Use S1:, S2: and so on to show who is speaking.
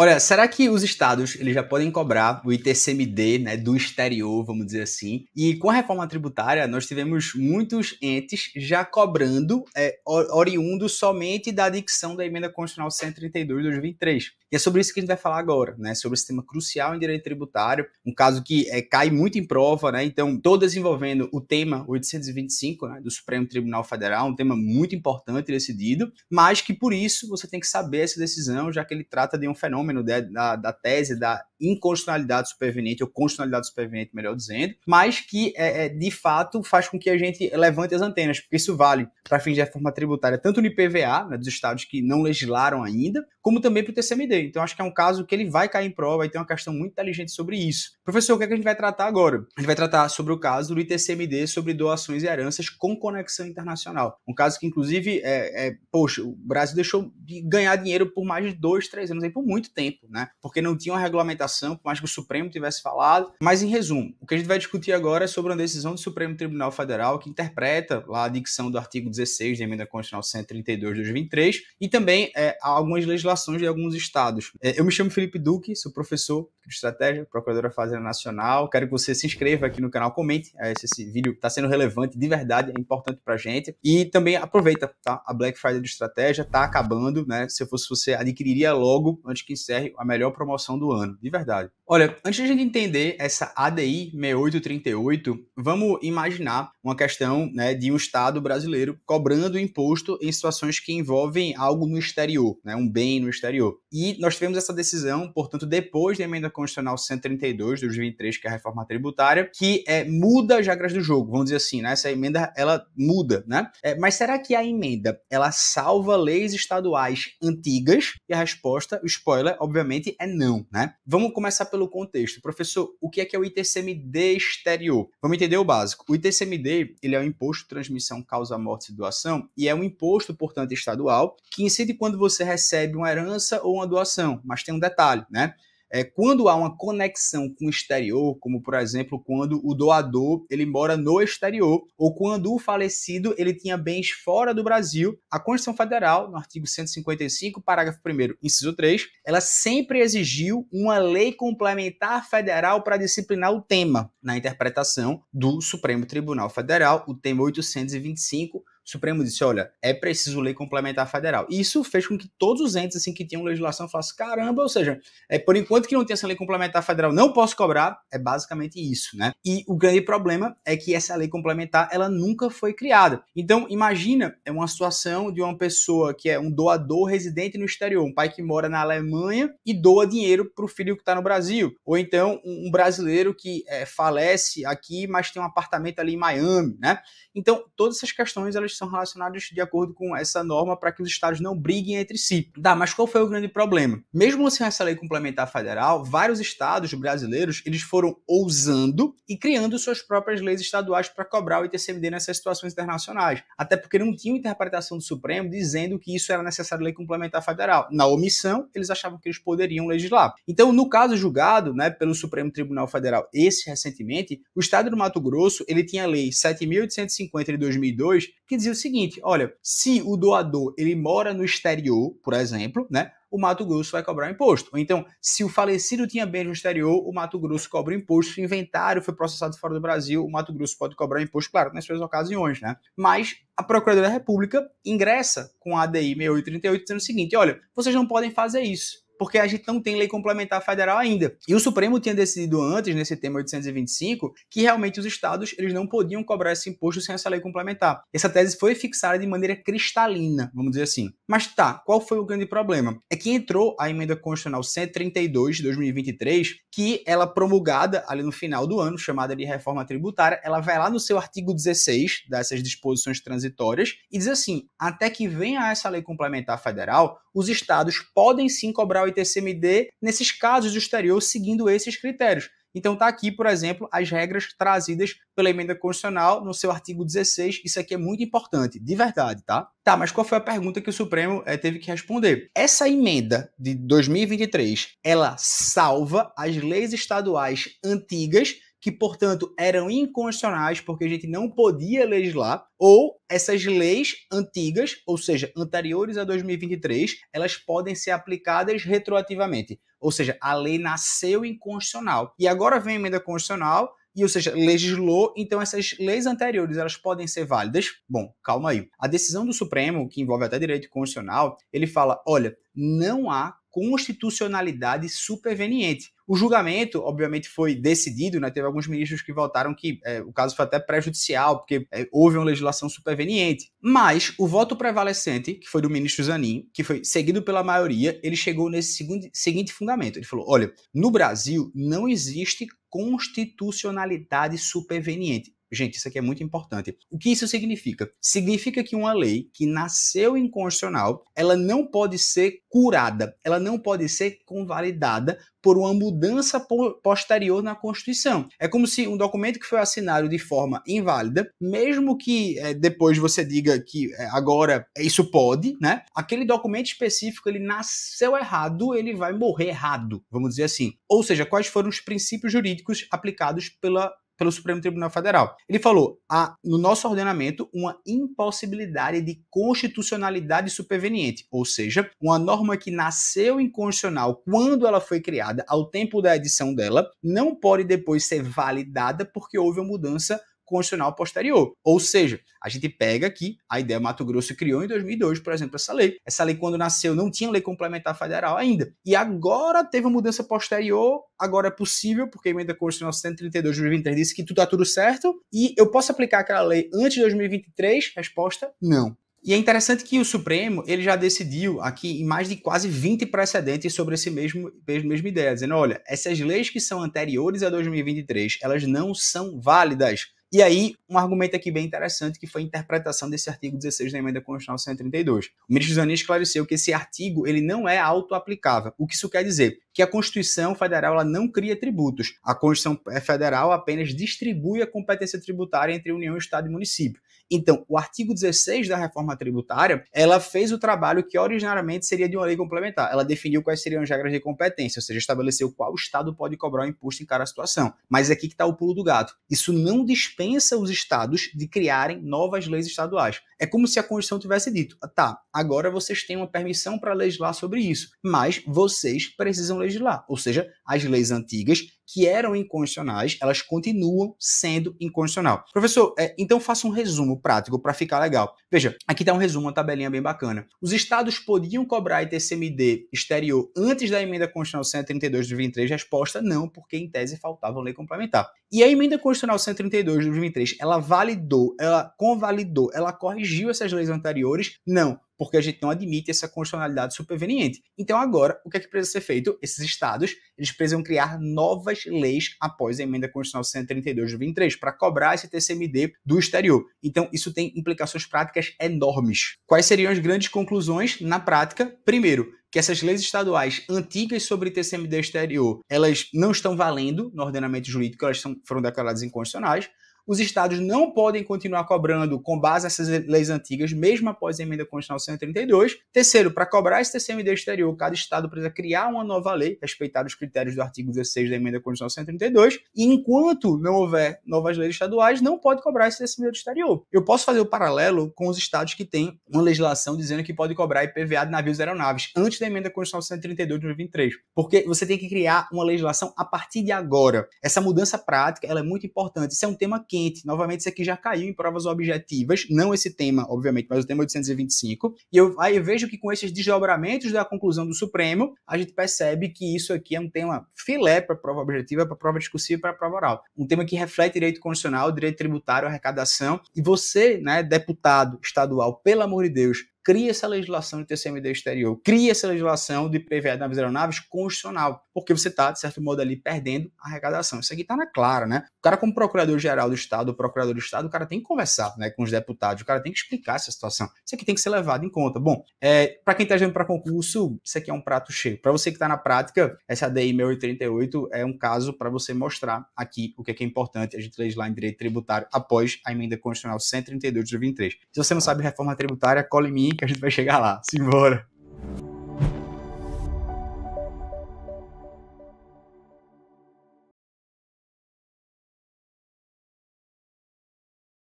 S1: Olha, será que os estados eles já podem cobrar o ITCMD, né, do exterior, vamos dizer assim? E com a reforma tributária, nós tivemos muitos entes já cobrando, oriundo somente da dicção da Emenda Constitucional 132 de 2023. E é sobre isso que a gente vai falar agora, né? Sobre esse tema crucial em direito tributário, um caso que cai muito em prova, né? Então, estou desenvolvendo o tema 825, né, do Supremo Tribunal Federal, um tema muito importante e decidido, mas que por isso você tem que saber essa decisão, já que ele trata de um fenômeno da tese da inconstitucionalidade superveniente, ou constitucionalidade superveniente, melhor dizendo, mas que, de fato, faz com que a gente levante as antenas, porque isso vale para fins de reforma tributária, tanto no IPVA, né, dos estados que não legislaram ainda, como também para o TCMD. Então, acho que é um caso que ele vai cair em prova e tem uma questão muito inteligente sobre isso. Professor, o que é que a gente vai tratar agora? A gente vai tratar sobre o caso do ITCMD sobre doações e heranças com conexão internacional. Um caso que, inclusive, poxa, o Brasil deixou de ganhar dinheiro por mais de 2, 3 anos, aí, por muito tempo, né? Porque não tinha uma regulamentação, por mais que o Supremo tivesse falado. Mas, em resumo, o que a gente vai discutir agora é sobre uma decisão do Supremo Tribunal Federal que interpreta lá a dicção do artigo 16 da Emenda Constitucional 132 de 2023 e também algumas legislações de alguns estados. Eu me chamo Felipe Duque, sou professor de estratégia, procuradora fazenda nacional. Quero que você se inscreva aqui no canal, comente se esse vídeo está sendo relevante, de verdade, é importante pra gente. E também aproveita, tá? A Black Friday de estratégia tá acabando, né? Se eu fosse você, adquiriria logo antes que encerre a melhor promoção do ano, de verdade. Olha, antes de a gente entender essa ADI 6838, vamos imaginar uma questão, né, de um estado brasileiro cobrando imposto em situações que envolvem algo no exterior, né, um bem no exterior. E nós tivemos essa decisão, portanto, depois da Emenda Constitucional 132 de 2023, que é a reforma tributária, que muda as regras do jogo, vamos dizer assim, né? Essa emenda, ela muda, né? Mas será que a emenda, ela salva leis estaduais antigas? E a resposta, o spoiler, obviamente, é não, né? Vamos começar pelo contexto. Professor, o que é o ITCMD exterior? Vamos entender o básico. O ITCMD, ele é o Imposto de Transmissão, Causa, Morte e Doação, e é um imposto, portanto, estadual, que incide quando você recebe uma herança ou uma doação, mas tem um detalhe, né? Quando há uma conexão com o exterior, como por exemplo quando o doador ele mora no exterior ou quando o falecido ele tinha bens fora do Brasil, a Constituição Federal, no artigo 155, parágrafo 1º, inciso 3, ela sempre exigiu uma lei complementar federal para disciplinar o tema na interpretação do Supremo Tribunal Federal, o tema 825. O Supremo disse, olha, é preciso lei complementar federal. E isso fez com que todos os entes assim, que tinham legislação falassem, caramba, ou seja, por enquanto que não tem essa lei complementar federal, não posso cobrar, é basicamente isso, né? E o grande problema é que essa lei complementar, ela nunca foi criada. Então, imagina, uma situação de uma pessoa que é um doador residente no exterior, um pai que mora na Alemanha e doa dinheiro para o filho que está no Brasil. Ou então, um brasileiro que falece aqui, mas tem um apartamento ali em Miami, né? Então, todas essas questões, elas são relacionadas de acordo com essa norma para que os estados não briguem entre si. Mas qual foi o grande problema? Mesmo sem essa lei complementar federal, vários estados brasileiros, eles foram ousando e criando suas próprias leis estaduais para cobrar o ITCMD nessas situações internacionais. Até porque não tinha interpretação do Supremo dizendo que isso era necessário lei complementar federal. Na omissão, eles achavam que eles poderiam legislar. Então, no caso julgado, né, pelo Supremo Tribunal Federal, recentemente, o estado do Mato Grosso, ele tinha a lei 7.850 de 2002, que dizia o seguinte, olha, se o doador ele mora no exterior, por exemplo, né, o Mato Grosso vai cobrar imposto. Ou então, se o falecido tinha bens no exterior, o Mato Grosso cobra imposto. Se o inventário foi processado fora do Brasil, o Mato Grosso pode cobrar imposto, claro, nas suas ocasiões, né? Mas a Procuradoria da República ingressa com a ADI 6838 dizendo o seguinte, olha, vocês não podem fazer isso, porque a gente não tem lei complementar federal ainda. E o Supremo tinha decidido antes, nesse tema 825, que realmente os estados eles não podiam cobrar esse imposto sem essa lei complementar. Essa tese foi fixada de maneira cristalina, vamos dizer assim. Mas qual foi o grande problema? É que entrou a Emenda Constitucional 132 de 2023, que ela promulgada ali no final do ano, chamada de reforma tributária, ela vai lá no seu artigo 16 dessas disposições transitórias e diz assim, até que venha essa lei complementar federal, os estados podem sim cobrar o ITCMD nesses casos do exterior seguindo esses critérios. Então tá aqui, por exemplo, as regras trazidas pela Emenda Constitucional no seu artigo 16. Isso aqui é muito importante, de verdade, tá? Mas qual foi a pergunta que o Supremo teve que responder? Essa emenda de 2023, ela salva as leis estaduais antigas que, portanto, eram inconstitucionais porque a gente não podia legislar, ou essas leis antigas, ou seja, anteriores a 2023, elas podem ser aplicadas retroativamente. Ou seja, a lei nasceu inconstitucional. E agora vem a emenda constitucional, e, ou seja, legislou, então essas leis anteriores, elas podem ser válidas? Bom, calma aí. A decisão do Supremo, que envolve até direito constitucional, ele fala, olha, não há constitucionalidade superveniente. O julgamento, obviamente, foi decidido, né? Teve alguns ministros que votaram que o caso foi até prejudicial, porque houve uma legislação superveniente. Mas o voto prevalecente, que foi do ministro Zanin, que foi seguido pela maioria, ele chegou nesse seguinte fundamento. Ele falou, olha, no Brasil não existe constitucionalidade superveniente. Gente, isso aqui é muito importante. O que isso significa? Significa que uma lei que nasceu inconstitucional, ela não pode ser curada, ela não pode ser convalidada por uma mudança posterior na Constituição. É como se um documento que foi assinado de forma inválida, mesmo que depois você diga que agora isso pode, né? Aquele documento específico, ele nasceu errado, ele vai morrer errado, vamos dizer assim. Ou seja, quais foram os princípios jurídicos aplicados pelo Supremo Tribunal Federal. Ele falou, há no nosso ordenamento uma impossibilidade de constitucionalidade superveniente, ou seja, uma norma que nasceu inconstitucional quando ela foi criada, ao tempo da edição dela, não pode depois ser validada porque houve uma mudança constitucional posterior. Ou seja, a gente pega aqui, a ideia Mato Grosso criou em 2002, por exemplo, essa lei. Essa lei, quando nasceu, não tinha lei complementar federal ainda. E agora teve uma mudança posterior, agora é possível, porque a emenda constitucional 132 de 2023 disse que tudo está tudo certo, e eu posso aplicar aquela lei antes de 2023? Resposta, não. E é interessante que o Supremo, ele já decidiu aqui em mais de quase 20 precedentes sobre essa mesma ideia, dizendo, olha, essas leis que são anteriores a 2023, elas não são válidas. E aí, um argumento aqui bem interessante, que foi a interpretação desse artigo 16 da Emenda Constitucional 132. O ministro Zanin esclareceu que esse artigo ele não é autoaplicável. O que isso quer dizer? Que a Constituição Federal ela não cria tributos. A Constituição Federal apenas distribui a competência tributária entre União, Estado e município. Então, o artigo 16 da reforma tributária, ela fez o trabalho que originariamente seria de uma lei complementar. Ela definiu quais seriam as regras de competência, ou seja, estabeleceu qual Estado pode cobrar o imposto em cada situação. Mas aqui que está o pulo do gato. Isso não dispensa os Estados de criarem novas leis estaduais. É como se a Constituição tivesse dito, tá, agora vocês têm uma permissão para legislar sobre isso, mas vocês precisam legislar. Ou seja, as leis antigas que eram inconstitucionais, elas continuam sendo inconstitucional. Professor, então faça um resumo prático para ficar legal. Veja, aqui está um resumo, uma tabelinha bem bacana. Os estados podiam cobrar ITCMD exterior antes da emenda constitucional 132 de 2023? Resposta, não, porque em tese faltava lei complementar. E a emenda constitucional 132 de 2023, ela validou, ela convalidou, ela corrigiu essas leis anteriores? Não, porque a gente não admite essa constitucionalidade superveniente. Então agora, o que é que precisa ser feito? Esses estados, eles precisam criar novas leis após a emenda constitucional 132 de 2023 para cobrar esse TCMD do exterior. Então isso tem implicações práticas enormes. Quais seriam as grandes conclusões na prática? Primeiro, que essas leis estaduais antigas sobre TCMD exterior, elas não estão valendo no ordenamento jurídico, elas foram declaradas inconstitucionais. Os estados não podem continuar cobrando com base nessas leis antigas, mesmo após a emenda constitucional 132. Terceiro, para cobrar esse TCMD exterior, cada estado precisa criar uma nova lei, respeitar os critérios do artigo 16 da emenda constitucional 132, e enquanto não houver novas leis estaduais, não pode cobrar esse TCMD exterior. Eu posso fazer o paralelo com os estados que têm uma legislação dizendo que pode cobrar IPVA de navios e aeronaves, antes da emenda constitucional 132 de 2023, porque você tem que criar uma legislação a partir de agora. Essa mudança prática, ela é muito importante. Isso é um tema quente. Novamente, isso aqui já caiu em provas objetivas, não esse tema, obviamente, mas o tema 825. E eu vejo que com esses desdobramentos da conclusão do Supremo, a gente percebe que isso aqui é um tema filé para a prova objetiva, para a prova discursiva e para a prova oral. Um tema que reflete direito constitucional, direito tributário, arrecadação. E você, né, deputado estadual, pelo amor de Deus, cria essa legislação de TCMD exterior, cria essa legislação de IPVA de navios e aeronaves constitucional, porque você está, de certo modo, ali perdendo a arrecadação. Isso aqui está na clara, né? O cara, como procurador-geral do Estado, o procurador do Estado, o cara tem que conversar, né, com os deputados, o cara tem que explicar essa situação. Isso aqui tem que ser levado em conta. Bom, para quem está estudando para concurso, isso aqui é um prato cheio. Para você que está na prática, essa ADI 6838 é um caso para você mostrar aqui o que é importante a gente legislar em direito tributário após a emenda constitucional 132 de 2023. Se você não sabe reforma tributária, cola em mim que a gente vai chegar lá. Simbora!